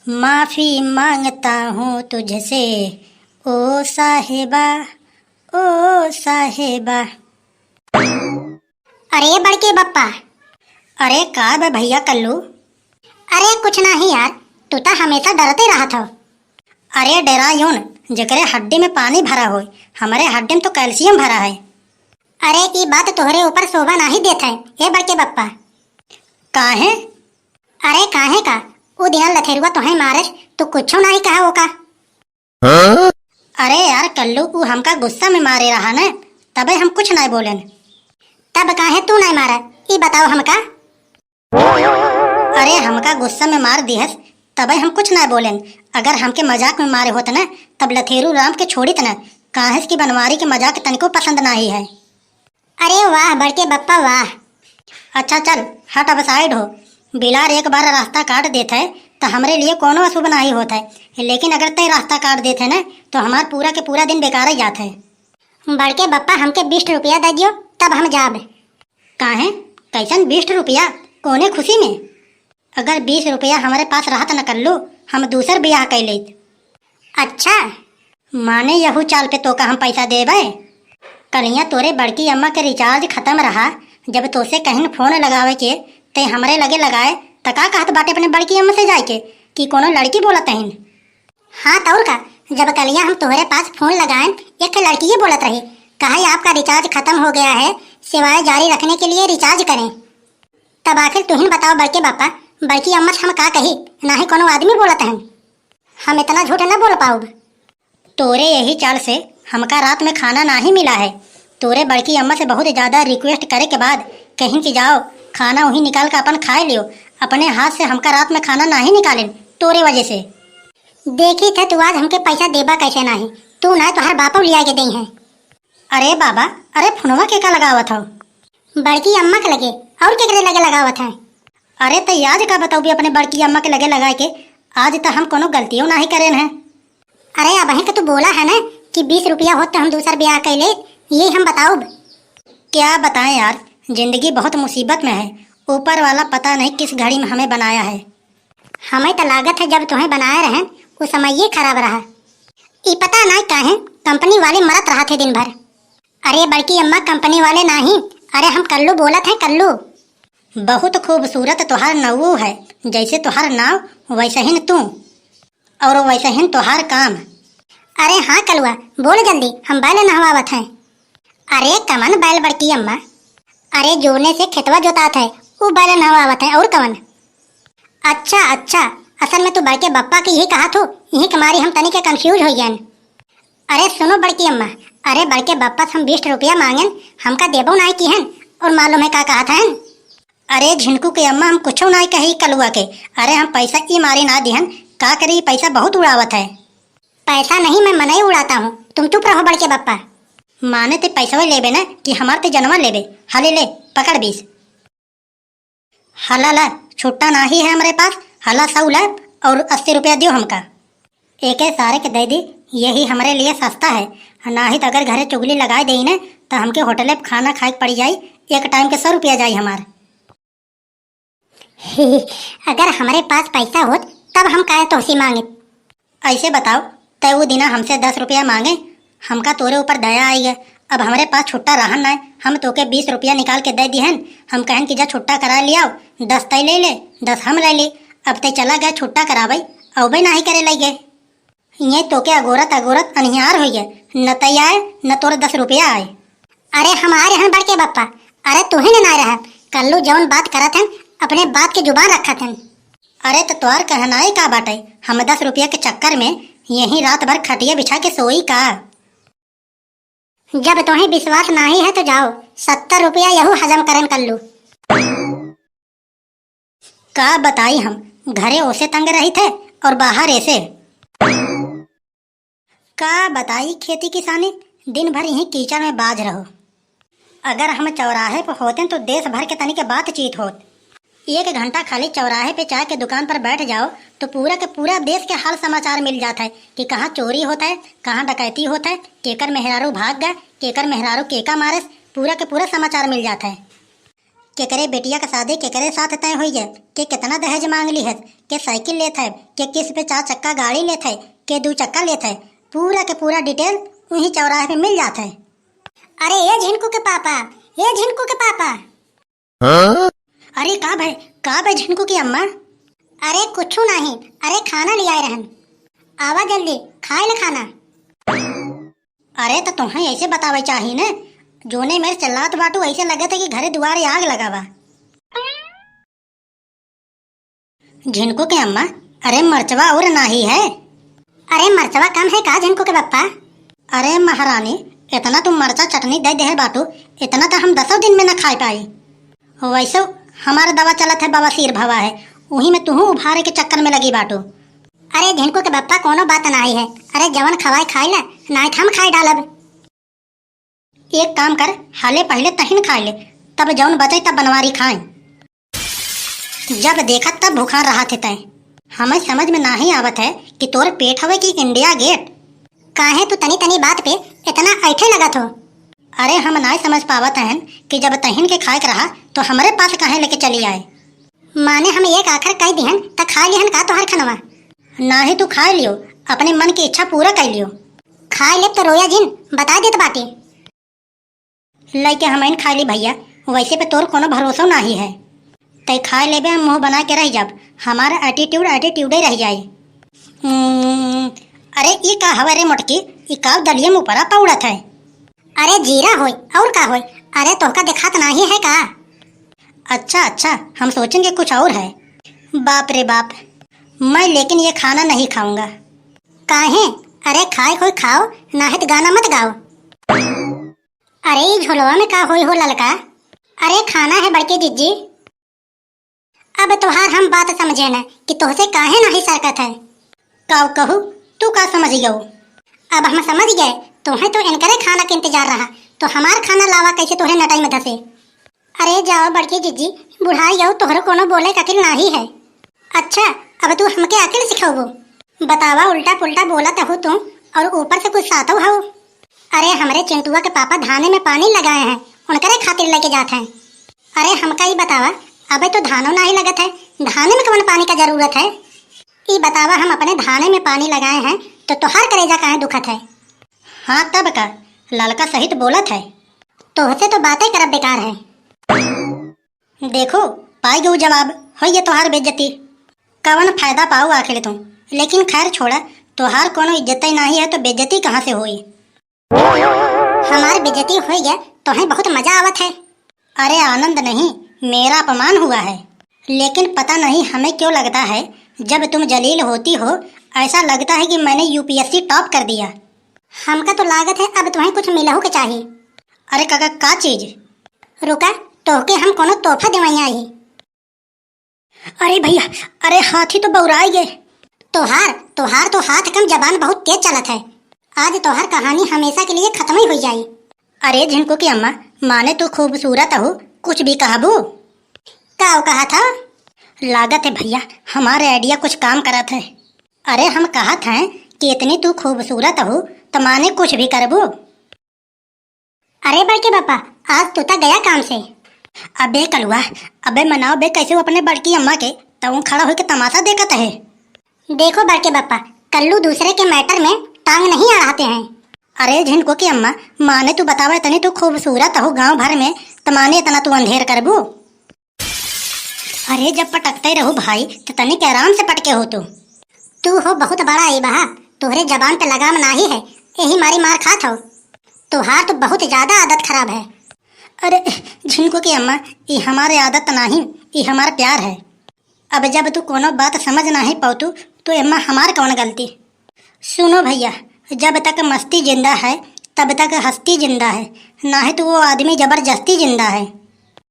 माफी मांगता हूँ तुझसे ओ साहिबा, ओ साहिबा। अरे बड़के बप्पा। अरे का बे भैया कल्लू। अरे कुछ नहीं यार, तू तो हमेशा डरते रहा था। अरे डरा यूं जकरे हड्डी में पानी भरा हो, हमारे हड्डी में तो कैल्शियम भरा है। अरे ई बात तोहरे ऊपर शोभा नहीं देता है ये बड़के बप्पा। काहे? अरे काहे का, वो दिन लथेरुआ तुम्हें मारे तो कुछ नहीं कहा वो का। अरे यार कल्लू को हमका गुस्सा में मारे रहा न, तबे हम कुछ नहीं बोलेन। तब काहे तू नहीं मारा, ई बताओ हमका। अरे हमका गुस्सा में मार दिहस तबे हम कुछ नहीं बोलेन। अगर हमके मजाक में मारे होते न तब लथेरू राम के छोड़ित न। काहेस की बनवारी के मजाक तनिको पसंद नहीं है। अरे वाह बड़के बप्पा वाह। अच्छा चल हट अब साइड हो। बिलार एक बार रास्ता काट देता है तो हमरे लिए कोनो अशुभ नहीं होता है, लेकिन अगर तय रास्ता काट देते न तो हमार पूरा के पूरा दिन बेकार ही जाता है। बड़के बप्पा हमके 20 रुपया दे दियो तब हम जाब। काहे? कैसन 20 रुपया? कोने खुशी में? अगर 20 रुपया हमारे पास रहत न कल्लू हम दूसर ब्याह कर लेत। अच्छा माने यहू चाल पे तो का हम पैसा देबे। कलिया तोरे बड़की अम्मा के रिचार्ज खत्म रहा, जब तोसे कहीं फोन लगावे के ते हमरे लगे लगाए त का कहत बाटे अपने बड़की अम्मा से जाके कि कोनो लड़की बोलत हन। हाँ तौर का, जब कलिया हम तुम्हारे पास फोन लगाए एक लड़की ही बोलत रही, कहा आपका रिचार्ज खत्म हो गया है, सेवाएं जारी रखने के लिए रिचार्ज करें। तब आखिर तुम बताओ बड़के बापा, बड़की अम्मा से हम का कही, ना ही कोनो आदमी बोलत हैं। हम इतना झूठ न बोल पाओ। तोरे यही चाल से हमका रात में खाना नहीं मिला है। तोरे बड़की अम्मा से बहुत ज्यादा रिक्वेस्ट करे के बाद कहीं कि जाओ खाना वही निकाल कर अपन खाए लियो, अपने हाथ से हमका रात में खाना नहीं निकाले तोरे वजह से। देखी थे तू आज हमके पैसा देबा कैसे नहीं, तू ना तुहार बापा लिया के दई है। अरे बाबा, अरे फोनवा के का लगावत हो? बड़की अम्मा के लगे और केकरे लगे लगावत है। अरे तो आज का बताओ भी अपने बड़की अम्मा के लगे लगाए के, आज तो हम कोनो गलतियों नहीं करेन है। अरे अब है कि तू बोला है ना कि 20 रुपया हो तो हम दूसरा ब्याह कर ले, ये हम बताओ। क्या बताएं यार, जिंदगी बहुत मुसीबत में है। ऊपर वाला पता नहीं किस घड़ी में हमें बनाया है। हमें तो लागत है जब तुम्हें बनाए रहे उस समय ये खराब रहा। ये पता नहीं काहे कंपनी वाले मरत रहा थे दिन भर। अरे बड़की अम्मा कंपनी वाले नहीं, अरे हम कल्लू बोलत हैं कल्लू। बहुत खूबसूरत तुहार नव्वू है, जैसे तुहार नाव वैसे ही तू और वैसे ही तुहार काम। अरे हाँ कलुआ बोल जल्दी, हम बैल नहवावत हैं। अरे कमन बैल बड़की अम्मा? अरे जोड़ने से खेतवा जोतात है वो बैल नहवावत है, और कमन? अच्छा अच्छा, असल में तू बड़के बप्पा की यही कहा तो यही कमारी हम तनिक कंफ्यूज हो गए। अरे सुनो बड़की अम्मा, अरे बड़के बप्पा से हम 20 रुपया मांगन, हमका देबो नहीं की हन, और मालूम है का कहा था। अरे झिनकू के अम्मा हम कुछ नहीं कही कलुआ के। अरे हम पैसा की मारी ना दिहन, का करी पैसा बहुत उड़ावत है। पैसा नहीं मैं मना ही उड़ाता हूँ, तुम चुप रहो बड़के बप्पा। माने ते पैसा लेबे ना कि हमारे ते जनवा लेबे? हले ले पकड़ 20। हला ला, छुट्टा नहीं है हमारे पास, हला 100 ला और 80 रुपया दियो हमका। एक सारे के दे दी, यही हमारे लिए सस्ता है। ना ही तो अगर घरे चुगली लगाए दी ना तो हमके होटल पे खाना खाए पड़ जाई, एक टाइम के 100 रुपया जाई हमार। अगर हमारे पास पैसा हो तब हम काहे तोसी मांगे? ऐसे बताओ, तय वो दिना हमसे 10 रुपया मांगे, हमका तोरे ऊपर दया आई है। अब हमारे पास छुट्टा रहन ना, हम तोके 20 रुपया निकाल के दे दिहन। हम कहन कि जा छुट्टा करा लिया, 10 तय ले ले 10 हम ले ली। अब तय चला गए छुट्टा कराबई, अब नहीं करे लगे। ये तोके अगोरत अगोरत अनिहार हो गए, न तय आए न तोरे 10 रुपया आए। अरे हमारे हन बड़के बप्पा, अरे तू ही ना रहा कल्लू जौन बात करत हन अपने बात के जुबान रखत हन। अरे तो तोर कहनाई का बाटे, हम 10 रुपया के चक्कर में यही रात भर खटिया बिछा के सोई का? जब तुम्हें विश्वास नहीं है तो जाओ 70 रुपया यहू हजम करन कल्लू। का बताई, हम घरे ओसे तंग रही थे और बाहर ऐसे। का बताई, खेती किसानी दिन भर यही कीचड़ में बाज रहो। अगर हम चौराहे पर होते तो देश भर के तनिक बातचीत होत। 1 घंटा खाली चौराहे पे चाय के दुकान पर बैठ जाओ तो पूरा के पूरा देश के हाल समाचार मिल जाता है कि कहाँ चोरी होता है, कहाँ डकैती होता है, केकर मेहरारू भाग गए, केकर मेहरारू केका मारे, पूरा के पूरा समाचार मिल जाता है। केकरे बेटिया का शादी केकरे साथ तय हुई है, के कितना दहेज मांग ली है, के साइकिल लेत है, के किस पे 4 चक्का गाड़ी लेत है, के 2 चक्का लेत है, पूरा के पूरा डिटेल वहीं चौराहे पे मिल जाता है। अरे ये झिनकू के पापा, ये झिनकू के पापा। अरे का भाई झिनकू की अम्मा? अरे कुछ नहीं, अरे खाना ले आए रहन, आवा जल्दी खाए ले खाना। अरे तो तुम्हें ऐसे बतावे चाहिए न, जोने मेरे चलात बाटू ऐसे लगे थे कि घरे दुआरे आग लगावा। झिनकू के अम्मा, अरे मरचवा और नाही है। अरे मरचवा कम है का झिनकू के पप्पा? अरे महारानी, इतना तुम मरचा चटनी दे दे बाटू, इतना तो हम 10 दिन में न खा पाई। वैसे हमारा दवा चलत है बवासीर भवा है, वही में तुहू उभारे के चक्कर में लगी बाटू। अरे झिनकू के पप्पा कोनो बात नहीं है, अरे जवन खवाई खाई ले, नहीं हम खाई डालब। एक काम कर, हाले पहले तहिन खा ले, तब जौन बचे तब बनवारी खाए। जब देखा तब भूखा रहा थे तय। हमें समझ में नहीं आवत है कि तोर पेट हवे कि इंडिया गेट। काहे तू तनी तनी बात पे इतना ऐठे लगत हो? अरे हम नहीं समझ पावत हैं कि जब तहिन के खाए रहा तो हमारे पास काहे लेके चली आए। माने हम एक आखिर कह दिहन त खा लिहन का तोहर खनवा? ना ही तू खा लियो, अपने मन की इच्छा पूरा कर लियो। खाए ले तो रोया जिन बता देत बाटी। लइके हमें खा ली भैया, वैसे पे तोर कोनो भरोसा नहीं है। तय खाए लेबे हम मुँह बना के रह जब, हमारा एटीट्यूड ही रह जाए। अरे ई का हवा रे मोटकी, ई का दलिया मुँह परा पौड़त है। अरे जीरा होय और का होय? अरे तोहका दिखात नहीं है का? अच्छा, हम सोचेंगे कुछ और है। बाप रे बाप, मैं लेकिन ये खाना नहीं खाऊंगा। काहे? अरे खाए कोई खाओ, ना है तो गाना मत गाओ। अरे ये झोलवा में का होई हो ललका? अरे खाना है बड़के जीजी। अब तोहार हम बात समझे न कि तोहसे काहे नहीं सरकत है। काव कहू, तू का समझ गयो? अब हम समझ गए, तुम्हें तो इनकरे खाना के इंतजार रहा, तो हमार खाना लावा कैसे तोहरे नटाई में धसे। अरे जाओ बड़की जीजी, बुढ़ाई जाओ, तोहरो कोनो बोले का अकिल नहीं है। अच्छा, अब तू हमके अकिल सिखाओ? बतावा, उल्टा पुल्टा बोला हो तुम और ऊपर से कुछ सातो हो। अरे हमारे चिंटुआ के पापा धाने में पानी लगाए हैं, उनकरे खातिर लेके जाते हैं। अरे हमका ही बतावा, अबे तो धानो नहीं लगत है, धाने में कौन पानी का जरूरत है? ये बतावा, हम अपने धाने में पानी लगाए हैं तो तोहार करेजा काहे दुखत है? हाँ तब का, लड़का सहित बोलत है। तोहसे तो बातें करब बेकार है। देखो पाई गऊ जवाब, हो ये तोहार बेइज्जती। कवन फायदा पाऊ आखिर तुम, लेकिन खैर छोड़ा, तोहार कोनो इज्जत ही नहीं है तो बेइज्जती कहाँ से हुई? हमारी बेइज्जती हो गया तो है बहुत मजा आवत है। अरे आनंद नहीं, मेरा अपमान हुआ है। लेकिन पता नहीं हमें क्यों लगता है जब तुम जलील होती हो, ऐसा लगता है कि मैंने यूपीएससी टॉप कर दिया। हमका तो लागत है अब तुम्हें कुछ मिलहू के चाहिए। अरे काका का चीज? रुका, तोहके हम कोनो तोहफा देवैया ही। अरे भैया, अरे हाथी तो बौराई गए। तोहार तो हाथ कम जबान बहुत तेज चलत है। आज तोहार कहानी हमेशा के लिए खत्म ही हो जाई। अरे झिनकू की अम्मा, माने तू खूबसूरत हो, कुछ भी कहबू। क्या कहा था? लागत है भैया हमारे आइडिया कुछ काम करत है। अरे हम कहत हैं कि इतनी तू खूबसूरत हो तो माने कुछ भी करबू। अरे बड़के पापा, आज तू तो गया काम से। अबे कलुआ, अबे मनाओ बे कैसे अपने बड़की अम्मा के, तो खड़ा होकर तमाशा देखत है। देखो बड़के पापा, कल्लू दूसरे के मैटर में टांग नहीं अड़ाते हैं। अरे झिनको की अम्मा, माने तू बतावा, इतनी तू खूबसूरत हो गांव भर में, तो माने इतना तू अंधेर करबू। अरे जब पटकते रहो भाई तो तनिक आराम से पटके हो। तू हो बहुत बड़ा ई बहा, तुहरे जबान पे लगाम नहीं है, यही मारी मार खात हो। तुहार तो बहुत ज्यादा आदत खराब है। अरे झिनको की अम्मा, ये हमारे आदत नहीं, ये हमारा प्यार है। अब जब तू कोनो बात समझ नहीं पातू तो अम्मा हमार कौन गलती। सुनो भैया, जब तक मस्ती जिंदा है तब तक हस्ती जिंदा है, ना है तो वो आदमी जबरदस्ती जिंदा है।